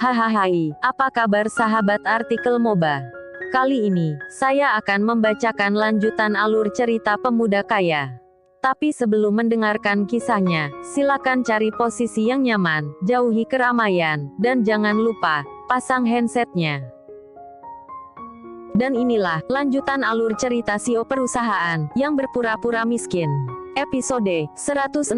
Hahaha, apa kabar sahabat artikel MOBA? Kali ini, saya akan membacakan lanjutan alur cerita pemuda kaya. Tapi sebelum mendengarkan kisahnya, silakan cari posisi yang nyaman, jauhi keramaian, dan jangan lupa, pasang handsetnya. Dan inilah, lanjutan alur cerita CEO perusahaan, yang berpura-pura miskin. Episode 169.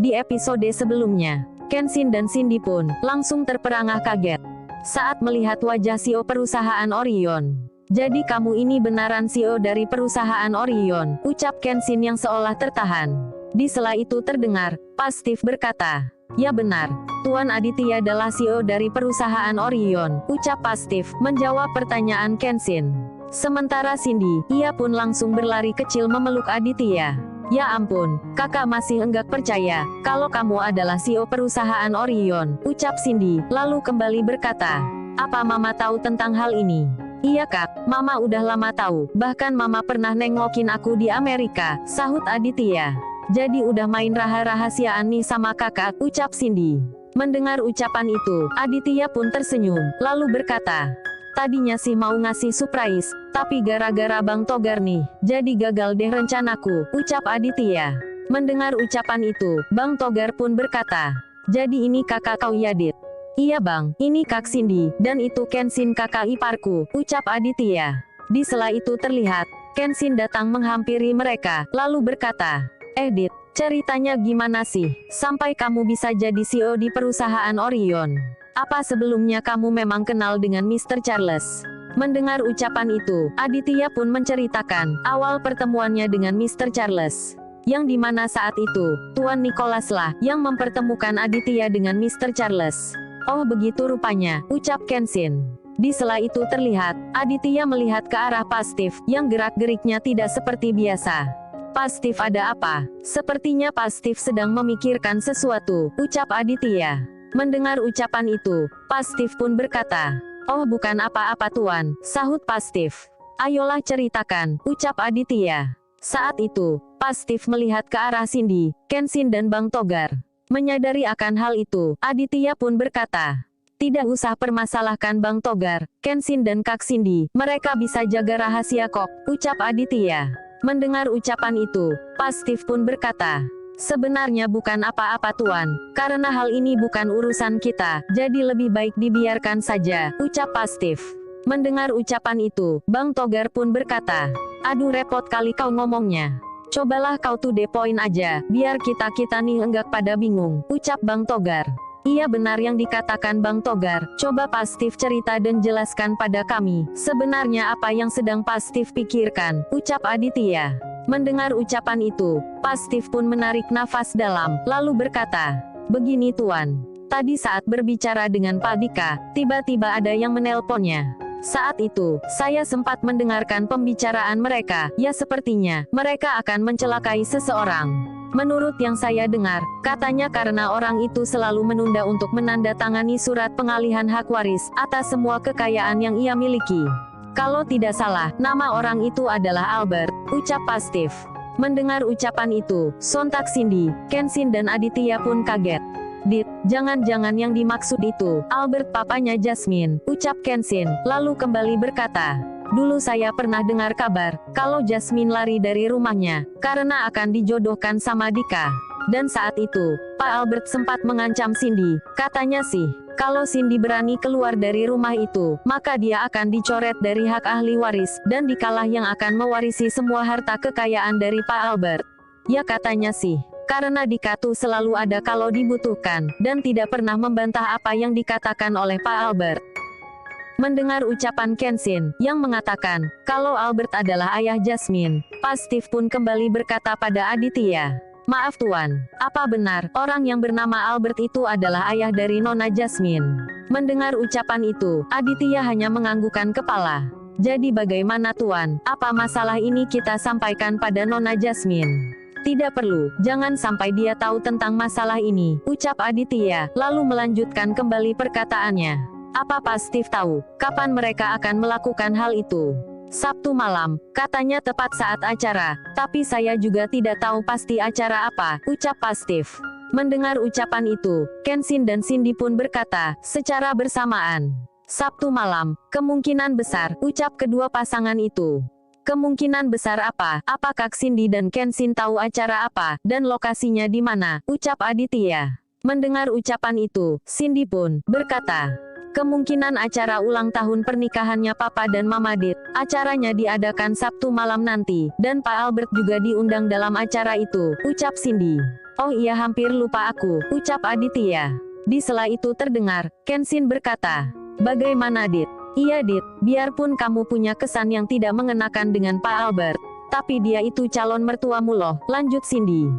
Di episode sebelumnya, Kenshin dan Cindy pun langsung terperangah kaget saat melihat wajah CEO perusahaan Orion. "Jadi kamu ini benaran CEO dari perusahaan Orion," ucap Kenshin yang seolah tertahan. Di sela itu terdengar, Pak Steve berkata, "Ya benar, Tuan Aditya adalah CEO dari perusahaan Orion," ucap Pak Steve menjawab pertanyaan Kenshin. Sementara Cindy, ia pun langsung berlari kecil memeluk Aditya. "Ya ampun, kakak masih enggak percaya, kalau kamu adalah CEO perusahaan Orion," ucap Cindy, lalu kembali berkata, "Apa mama tahu tentang hal ini?" "Iya kak, mama udah lama tahu, bahkan mama pernah nengokin aku di Amerika," sahut Aditya. "Jadi udah main rahasiaan nih sama kakak," ucap Cindy. Mendengar ucapan itu, Aditya pun tersenyum, lalu berkata, "Tadinya sih mau ngasih surprise, tapi gara-gara Bang Togar nih, jadi gagal deh rencanaku," ucap Aditya. Mendengar ucapan itu, Bang Togar pun berkata, "Jadi ini kakak kau ya Dit?" "Iya bang, ini Kak Cindy, dan itu Kenshin kakak iparku," ucap Aditya. Di sela itu terlihat, Kenshin datang menghampiri mereka, lalu berkata, Dit, ceritanya gimana sih, sampai kamu bisa jadi CEO di perusahaan Orion? Apa sebelumnya kamu memang kenal dengan Mr. Charles?" Mendengar ucapan itu, Aditya pun menceritakan awal pertemuannya dengan Mr. Charles. Yang dimana saat itu, Tuan Nicholas lah yang mempertemukan Aditya dengan Mr. Charles. "Oh begitu rupanya," ucap Kenshin. Di sela itu terlihat, Aditya melihat ke arah Pak Steve, yang gerak-geriknya tidak seperti biasa. "Pak Steve ada apa? Sepertinya Pak Steve sedang memikirkan sesuatu," ucap Aditya. Mendengar ucapan itu, Pak Steve pun berkata, "Oh bukan apa-apa tuan," sahut Pak Steve. "Ayolah ceritakan," ucap Aditya. Saat itu, Pak Steve melihat ke arah Cindy, Kenshin dan Bang Togar. Menyadari akan hal itu, Aditya pun berkata, "Tidak usah permasalahkan Bang Togar, Kenshin dan Kak Cindy, mereka bisa jaga rahasia kok," ucap Aditya. Mendengar ucapan itu, Pak Steve pun berkata, "Sebenarnya bukan apa-apa tuan, karena hal ini bukan urusan kita, jadi lebih baik dibiarkan saja," ucap Pak Steve. Mendengar ucapan itu, Bang Togar pun berkata, "Aduh repot kali kau ngomongnya. Cobalah kau to the point aja, biar kita-kita nih enggak pada bingung," ucap Bang Togar. "Iya benar yang dikatakan Bang Togar, coba Pak Steve cerita dan jelaskan pada kami, sebenarnya apa yang sedang Pak Steve pikirkan," ucap Aditya. Mendengar ucapan itu, Pak Steve pun menarik nafas dalam, lalu berkata, "Begini tuan, tadi saat berbicara dengan Pak Dika, tiba-tiba ada yang menelponnya. Saat itu, saya sempat mendengarkan pembicaraan mereka, ya sepertinya, mereka akan mencelakai seseorang. Menurut yang saya dengar, katanya karena orang itu selalu menunda untuk menandatangani surat pengalihan hak waris, atas semua kekayaan yang ia miliki. Kalau tidak salah, nama orang itu adalah Albert," ucap Pak Steve. Mendengar ucapan itu, sontak Cindy, Kenshin dan Aditya pun kaget. "Dit, jangan-jangan yang dimaksud itu, Albert papanya Jasmine," ucap Kenshin, lalu kembali berkata, "Dulu saya pernah dengar kabar, kalau Jasmine lari dari rumahnya, karena akan dijodohkan sama Dika. Dan saat itu, Pak Albert sempat mengancam Cindy, katanya sih, kalau Cindy berani keluar dari rumah itu, maka dia akan dicoret dari hak ahli waris, dan Dikalah yang akan mewarisi semua harta kekayaan dari Pak Albert. Ya katanya sih, karena Dika tuh selalu ada kalau dibutuhkan, dan tidak pernah membantah apa yang dikatakan oleh Pak Albert." Mendengar ucapan Kenshin, yang mengatakan, kalau Albert adalah ayah Jasmine, Pak Steve pun kembali berkata pada Aditya, "Maaf tuan, apa benar, orang yang bernama Albert itu adalah ayah dari Nona Jasmine?" Mendengar ucapan itu, Aditya hanya menganggukkan kepala. "Jadi bagaimana tuan, apa masalah ini kita sampaikan pada Nona Jasmine?" "Tidak perlu, jangan sampai dia tahu tentang masalah ini," ucap Aditya, lalu melanjutkan kembali perkataannya. "Apa Pak Steve tahu, kapan mereka akan melakukan hal itu?" "Sabtu malam, katanya tepat saat acara, tapi saya juga tidak tahu pasti acara apa," ucap Pak Steve. Mendengar ucapan itu, Kenshin dan Cindy pun berkata, secara bersamaan. Sabtu malam, kemungkinan besar, ucap kedua pasangan itu. Kemungkinan besar apa? Apakah Cindy dan Kenshin tahu acara apa, dan lokasinya di mana? Ucap Aditya. Mendengar ucapan itu, Cindy pun berkata, kemungkinan acara ulang tahun pernikahannya Papa dan Mama Dit. Acaranya diadakan Sabtu malam nanti, dan Pak Albert juga diundang dalam acara itu, ucap Cindy. Oh iya, hampir lupa aku, ucap Aditya. Di sela itu terdengar, Kenshin berkata, bagaimana Dit? Iya Dit, biarpun kamu punya kesan yang tidak mengenakan dengan Pak Albert, tapi dia itu calon mertuamu loh, lanjut Cindy.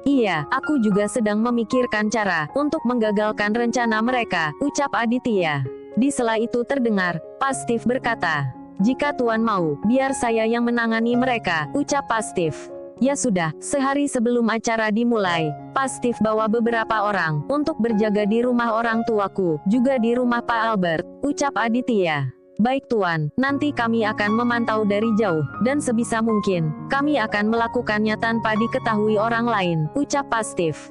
Iya, aku juga sedang memikirkan cara untuk menggagalkan rencana mereka, ucap Aditya. Di sela itu terdengar, Pak Steve berkata, jika Tuan mau, biar saya yang menangani mereka, ucap Pak Steve. Ya sudah, sehari sebelum acara dimulai, Pak Steve bawa beberapa orang untuk berjaga di rumah orang tuaku, juga di rumah Pak Albert, ucap Aditya. Baik Tuan, nanti kami akan memantau dari jauh, dan sebisa mungkin, kami akan melakukannya tanpa diketahui orang lain, ucap Pak Steve.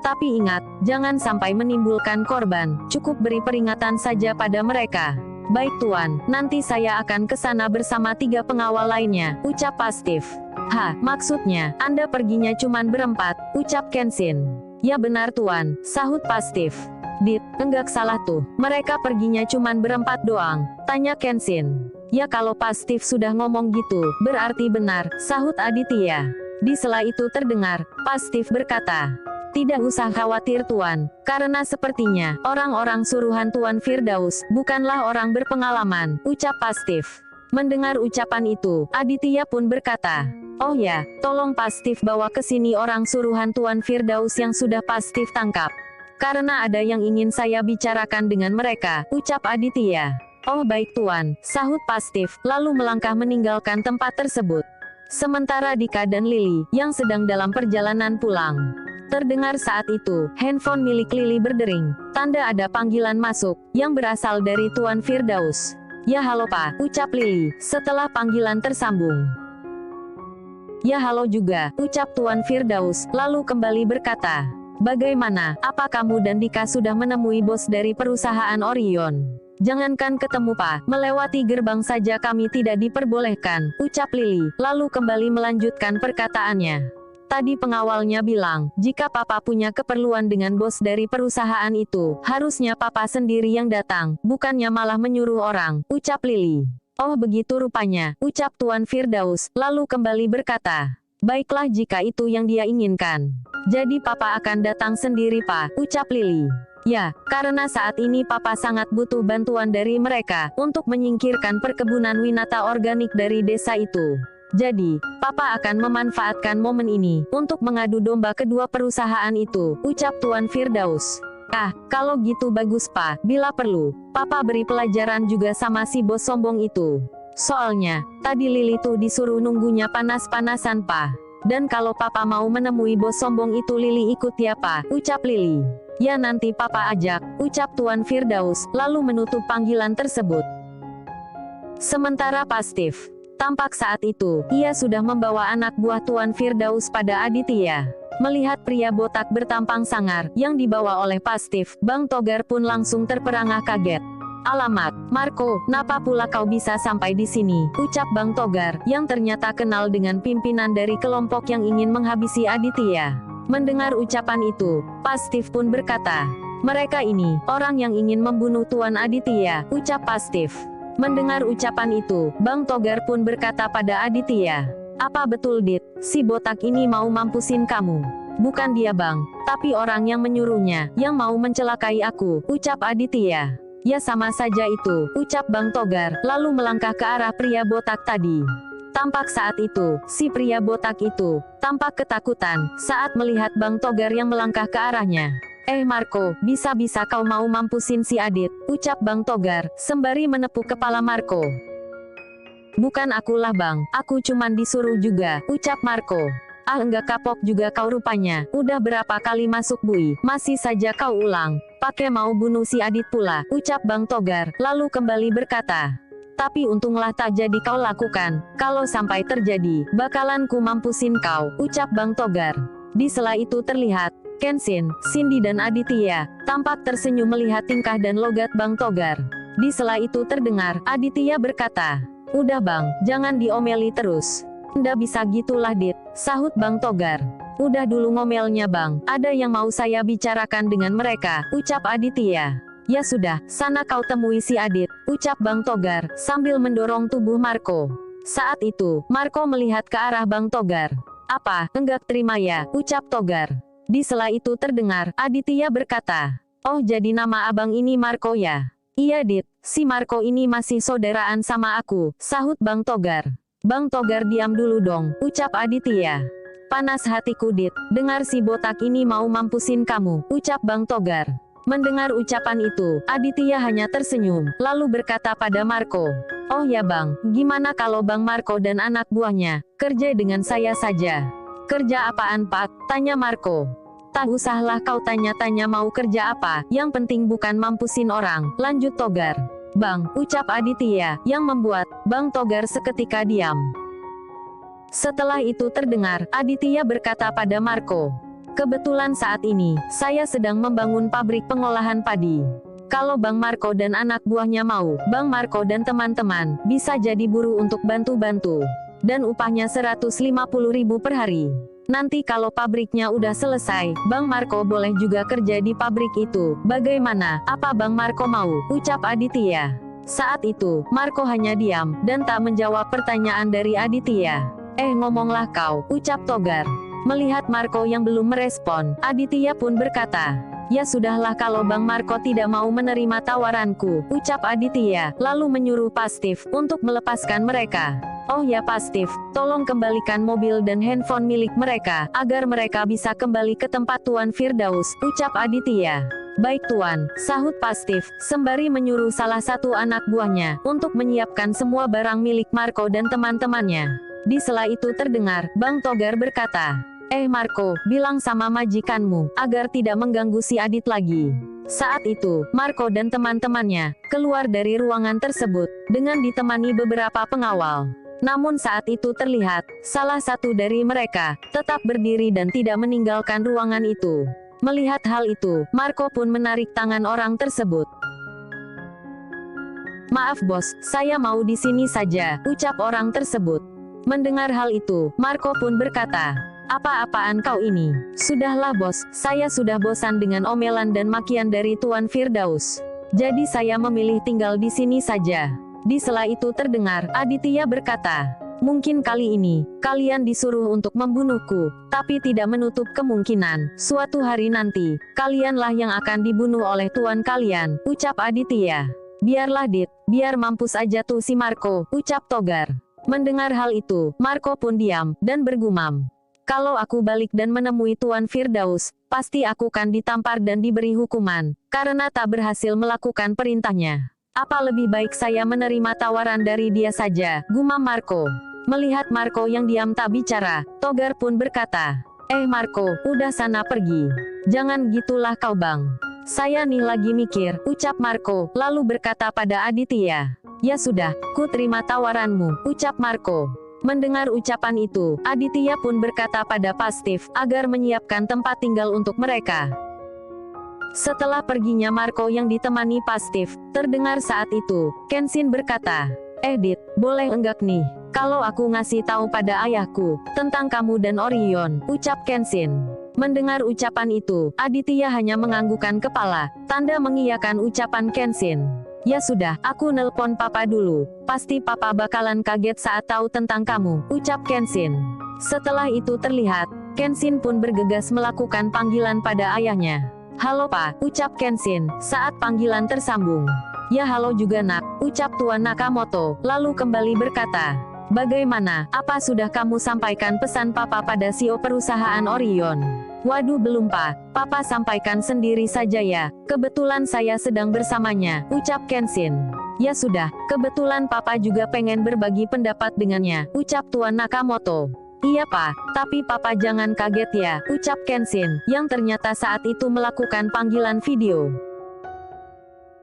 Tapi ingat, jangan sampai menimbulkan korban, cukup beri peringatan saja pada mereka. Baik Tuan, nanti saya akan ke sana bersama 3 pengawal lainnya, ucap Pak Steve. Hah, maksudnya, Anda perginya cuman berempat, ucap Kenshin. Ya benar Tuan, sahut Pak Steve. Dit, enggak salah tuh, mereka perginya cuman berempat doang, tanya Kenshin. Ya kalau Pak Steve sudah ngomong gitu, berarti benar, sahut Aditya. Di sela itu terdengar, Pak Steve berkata, tidak usah khawatir Tuan, karena sepertinya, orang-orang suruhan Tuan Firdaus, bukanlah orang berpengalaman, ucap Pak Steve. Mendengar ucapan itu, Aditya pun berkata, oh ya, tolong Pak Steve bawa ke sini orang suruhan Tuan Firdaus yang sudah Pak Steve tangkap. Karena ada yang ingin saya bicarakan dengan mereka, ucap Aditya. Oh baik Tuan, sahut Pak Steve, lalu melangkah meninggalkan tempat tersebut. Sementara Dika dan Lily, yang sedang dalam perjalanan pulang. Terdengar saat itu, handphone milik Lily berdering, tanda ada panggilan masuk, yang berasal dari Tuan Firdaus. Ya halo Pak, ucap Lily, setelah panggilan tersambung. Ya halo juga, ucap Tuan Firdaus, lalu kembali berkata, bagaimana, apa kamu dan Dika sudah menemui bos dari perusahaan Orion? Jangankan ketemu Pak, melewati gerbang saja kami tidak diperbolehkan, ucap Lily, lalu kembali melanjutkan perkataannya. Tadi pengawalnya bilang, jika Papa punya keperluan dengan bos dari perusahaan itu, harusnya Papa sendiri yang datang, bukannya malah menyuruh orang, ucap Lily. Oh begitu rupanya, ucap Tuan Firdaus, lalu kembali berkata, baiklah jika itu yang dia inginkan. Jadi Papa akan datang sendiri Pak, ucap Lily. Ya, karena saat ini Papa sangat butuh bantuan dari mereka, untuk menyingkirkan perkebunan winata organik dari desa itu. Jadi, Papa akan memanfaatkan momen ini, untuk mengadu domba kedua perusahaan itu, ucap Tuan Firdaus. Ah, kalau gitu bagus Pak, bila perlu, Papa beri pelajaran juga sama si bos sombong itu. Soalnya, tadi Lily tuh disuruh nunggunya panas-panasan Pak. Dan kalau Papa mau menemui bos sombong itu Lily ikut ya Pak, ucap Lily. Ya nanti Papa ajak, ucap Tuan Firdaus, lalu menutup panggilan tersebut. Sementara Pak Steve, tampak saat itu, ia sudah membawa anak buah Tuan Firdaus pada Aditya. Melihat pria botak bertampang sangar, yang dibawa oleh Pak Steve, Bang Togar pun langsung terperangah kaget. Alamak, Marco, kenapa pula kau bisa sampai di sini, ucap Bang Togar, yang ternyata kenal dengan pimpinan dari kelompok yang ingin menghabisi Aditya. Mendengar ucapan itu, Pak Steve pun berkata, mereka ini, orang yang ingin membunuh Tuan Aditya, ucap Pak Steve. Mendengar ucapan itu, Bang Togar pun berkata pada Aditya, apa betul Dit, si botak ini mau mampusin kamu? Bukan dia Bang, tapi orang yang menyuruhnya, yang mau mencelakai aku, ucap Aditya. Ya sama saja itu, ucap Bang Togar, lalu melangkah ke arah pria botak tadi. Tampak saat itu, si pria botak itu, tampak ketakutan, saat melihat Bang Togar yang melangkah ke arahnya. Marco, bisa-bisa kau mau mampusin si Adit, ucap Bang Togar, sembari menepuk kepala Marco. Bukan akulah Bang, aku cuman disuruh juga, ucap Marco. Ah enggak kapok juga kau rupanya, udah berapa kali masuk bui, masih saja kau ulang, pakai mau bunuh si Adit pula, ucap Bang Togar, lalu kembali berkata. Tapi untunglah tak jadi kau lakukan, kalau sampai terjadi, bakalan ku mampusin kau, ucap Bang Togar. Di sela itu terlihat, Kenshin, Cindy dan Aditya tampak tersenyum melihat tingkah dan logat Bang Togar. Di sela itu terdengar Aditya berkata, "Udah Bang, jangan diomeli terus." "Nggak bisa gitulah Dit," sahut Bang Togar. "Udah dulu ngomelnya Bang, ada yang mau saya bicarakan dengan mereka," ucap Aditya. "Ya sudah, sana kau temui si Adit," ucap Bang Togar sambil mendorong tubuh Marco. Saat itu, Marco melihat ke arah Bang Togar. "Apa, enggak terima ya?" ucap Togar. Di sela itu terdengar Aditya berkata, "Oh jadi nama abang ini Marco ya?" "Iya Dit, si Marco ini masih saudaraan sama aku," sahut Bang Togar. "Bang Togar diam dulu dong," ucap Aditya. "Panas hatiku Dit, dengar si botak ini mau mampusin kamu," ucap Bang Togar. Mendengar ucapan itu, Aditya hanya tersenyum, lalu berkata pada Marco, "Oh ya Bang, gimana kalau Bang Marco dan anak buahnya kerja dengan saya saja?" "Kerja apaan Pak?" tanya Marco. "Tak usahlah kau tanya-tanya mau kerja apa, yang penting bukan mampusin orang," lanjut Togar. "Bang," ucap Aditya, yang membuat Bang Togar seketika diam. Setelah itu terdengar Aditya berkata pada Marco, "Kebetulan saat ini, saya sedang membangun pabrik pengolahan padi. Kalau Bang Marco dan anak buahnya mau, Bang Marco dan teman-teman bisa jadi buruh untuk bantu-bantu. Dan upahnya 150.000 per hari. Nanti kalau pabriknya udah selesai, Bang Marco boleh juga kerja di pabrik itu. Bagaimana, apa Bang Marco mau?" ucap Aditya. Saat itu, Marco hanya diam, dan tak menjawab pertanyaan dari Aditya. Ngomonglah kau," ucap Togar. Melihat Marco yang belum merespon, Aditya pun berkata, "Ya sudahlah kalau Bang Marco tidak mau menerima tawaranku," ucap Aditya, lalu menyuruh Pastif untuk melepaskan mereka. "Oh ya Pastif, tolong kembalikan mobil dan handphone milik mereka, agar mereka bisa kembali ke tempat Tuan Firdaus," ucap Aditya. "Baik Tuan," sahut Pastif, sembari menyuruh salah satu anak buahnya untuk menyiapkan semua barang milik Marco dan teman-temannya. Di sela itu terdengar Bang Togar berkata, "Marco, bilang sama majikanmu agar tidak mengganggu si Adit lagi." Saat itu, Marco dan teman-temannya keluar dari ruangan tersebut dengan ditemani beberapa pengawal. Namun saat itu terlihat salah satu dari mereka tetap berdiri dan tidak meninggalkan ruangan itu. Melihat hal itu, Marco pun menarik tangan orang tersebut. "Maaf bos, saya mau di sini saja," ucap orang tersebut. Mendengar hal itu, Marco pun berkata, "Apa-apaan kau ini? Sudahlah bos, saya sudah bosan dengan omelan dan makian dari Tuan Firdaus. Jadi saya memilih tinggal di sini saja." Di sela itu terdengar Aditya berkata, "Mungkin kali ini kalian disuruh untuk membunuhku, tapi tidak menutup kemungkinan suatu hari nanti kalianlah yang akan dibunuh oleh tuan kalian," ucap Aditya. "Biarlah Dit, biar mampus aja tuh si Marco," ucap Togar. Mendengar hal itu, Marco pun diam dan bergumam, "Kalau aku balik dan menemui Tuan Firdaus, pasti aku kan ditampar dan diberi hukuman karena tak berhasil melakukan perintahnya. Apa lebih baik saya menerima tawaran dari dia saja," gumam Marco. Melihat Marco yang diam tak bicara, Togar pun berkata, Marco, udah sana pergi. Jangan gitulah kau Bang. Saya nih lagi mikir," ucap Marco, lalu berkata pada Aditya. "Ya sudah, ku terima tawaranmu," ucap Marco. Mendengar ucapan itu, Aditya pun berkata pada Pastif agar menyiapkan tempat tinggal untuk mereka. Setelah perginya Marco yang ditemani Pastif, terdengar saat itu, Kenshin berkata, Dit, boleh enggak nih, kalau aku ngasih tahu pada ayahku, tentang kamu dan Orion," ucap Kenshin. Mendengar ucapan itu, Aditya hanya menganggukkan kepala, tanda mengiyakan ucapan Kenshin. "Ya sudah, aku nelpon papa dulu, pasti papa bakalan kaget saat tahu tentang kamu," ucap Kenshin. Setelah itu terlihat, Kenshin pun bergegas melakukan panggilan pada ayahnya. "Halo Pak," ucap Kenshin, saat panggilan tersambung. "Ya halo juga nak," ucap Tuan Nakamoto, lalu kembali berkata, "Bagaimana, apa sudah kamu sampaikan pesan papa pada CEO perusahaan Orion?" "Waduh belum Pak, papa sampaikan sendiri saja ya, kebetulan saya sedang bersamanya," ucap Kenshin. "Ya sudah, kebetulan papa juga pengen berbagi pendapat dengannya," ucap Tuan Nakamoto. "Iya Pak, tapi papa jangan kaget ya," ucap Kenshin, yang ternyata saat itu melakukan panggilan video.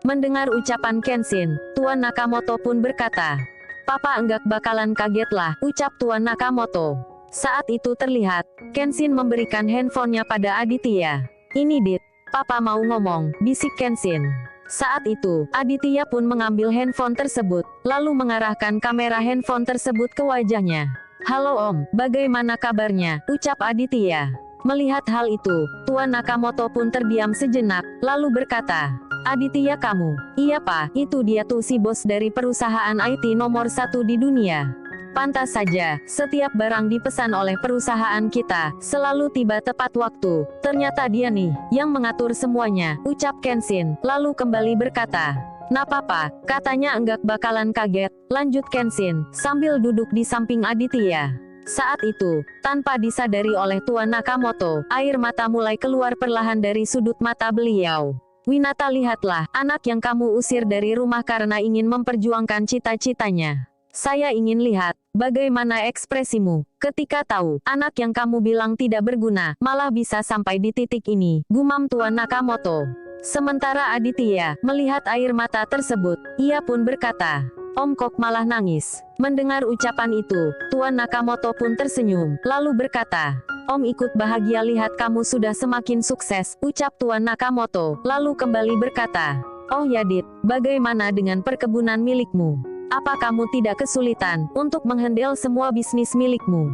Mendengar ucapan Kenshin, Tuan Nakamoto pun berkata, "Papa enggak bakalan kaget lah," ucap Tuan Nakamoto. Saat itu terlihat, Kenshin memberikan handphonenya pada Aditya. "Ini Dit, Papa mau ngomong," bisik Kenshin. Saat itu, Aditya pun mengambil handphone tersebut, lalu mengarahkan kamera handphone tersebut ke wajahnya. "Halo Om, bagaimana kabarnya?" ucap Aditya. Melihat hal itu, Tuan Nakamoto pun terdiam sejenak, lalu berkata, "Aditya kamu?" "Iya Pak, itu dia tuh si bos dari perusahaan IT nomor 1 di dunia. Pantas saja, setiap barang dipesan oleh perusahaan kita, selalu tiba tepat waktu. Ternyata dia nih, yang mengatur semuanya," ucap Kenshin, lalu kembali berkata, "Nah Papa, katanya enggak bakalan kaget," lanjut Kenshin, sambil duduk di samping Aditya. Saat itu, tanpa disadari oleh Tuan Nakamoto, air mata mulai keluar perlahan dari sudut mata beliau. "Winata, lihatlah, anak yang kamu usir dari rumah karena ingin memperjuangkan cita-citanya. Saya ingin lihat, bagaimana ekspresimu, ketika tahu, anak yang kamu bilang tidak berguna, malah bisa sampai di titik ini," gumam Tuan Nakamoto. Sementara Aditya, melihat air mata tersebut, ia pun berkata, "Om kok malah nangis?" Mendengar ucapan itu, Tuan Nakamoto pun tersenyum, lalu berkata, "Om ikut bahagia lihat kamu sudah semakin sukses," ucap Tuan Nakamoto, lalu kembali berkata, "Oh ya Dit, bagaimana dengan perkebunan milikmu? Apa kamu tidak kesulitan untuk menghandle semua bisnis milikmu?"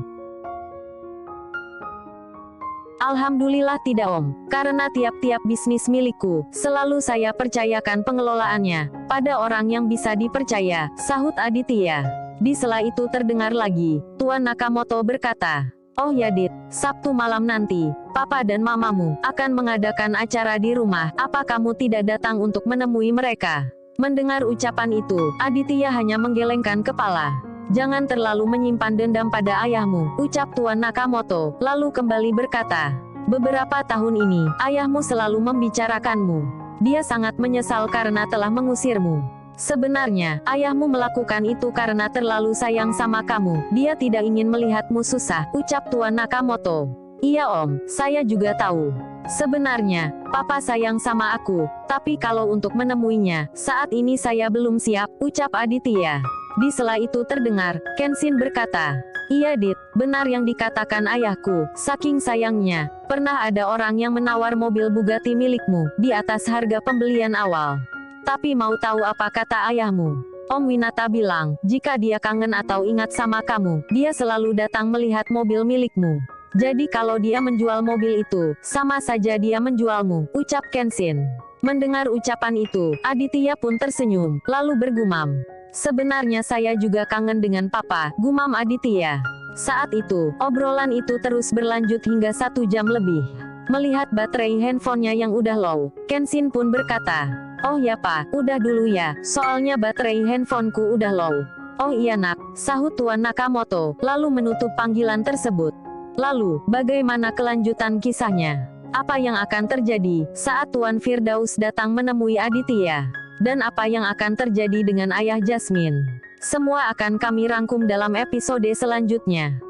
"Alhamdulillah tidak Om, karena tiap-tiap bisnis milikku, selalu saya percayakan pengelolaannya pada orang yang bisa dipercaya," sahut Aditya. Di sela itu terdengar lagi, Tuan Nakamoto berkata, "Oh ya Dit, Sabtu malam nanti, Papa dan Mamamu akan mengadakan acara di rumah, apa kamu tidak datang untuk menemui mereka?" Mendengar ucapan itu, Aditya hanya menggelengkan kepala. "Jangan terlalu menyimpan dendam pada ayahmu," ucap Tuan Nakamoto, lalu kembali berkata, "Beberapa tahun ini, ayahmu selalu membicarakanmu. Dia sangat menyesal karena telah mengusirmu. Sebenarnya, ayahmu melakukan itu karena terlalu sayang sama kamu. Dia tidak ingin melihatmu susah," ucap Tuan Nakamoto. "Iya Om, saya juga tahu. Sebenarnya, Papa sayang sama aku, tapi kalau untuk menemuinya, saat ini saya belum siap," ucap Aditya. Di sela itu terdengar, Kenshin berkata, "Iya Dit, benar yang dikatakan ayahku, saking sayangnya, pernah ada orang yang menawar mobil Bugatti milikmu, di atas harga pembelian awal. Tapi mau tahu apa kata ayahmu? Om Winata bilang, jika dia kangen atau ingat sama kamu, dia selalu datang melihat mobil milikmu. Jadi kalau dia menjual mobil itu, sama saja dia menjualmu," ucap Kenshin. Mendengar ucapan itu, Aditya pun tersenyum, lalu bergumam, "Sebenarnya saya juga kangen dengan Papa," gumam Aditya. Saat itu, obrolan itu terus berlanjut hingga 1 jam lebih. Melihat baterai handphonenya yang udah low, Kenshin pun berkata, "Oh ya Pak, udah dulu ya, soalnya baterai handphoneku udah low." "Oh iya Nak," sahut Tuan Nakamoto, lalu menutup panggilan tersebut. Lalu, bagaimana kelanjutan kisahnya? Apa yang akan terjadi saat Tuan Firdaus datang menemui Aditya? Dan apa yang akan terjadi dengan ayah Jasmine? Semua akan kami rangkum dalam episode selanjutnya.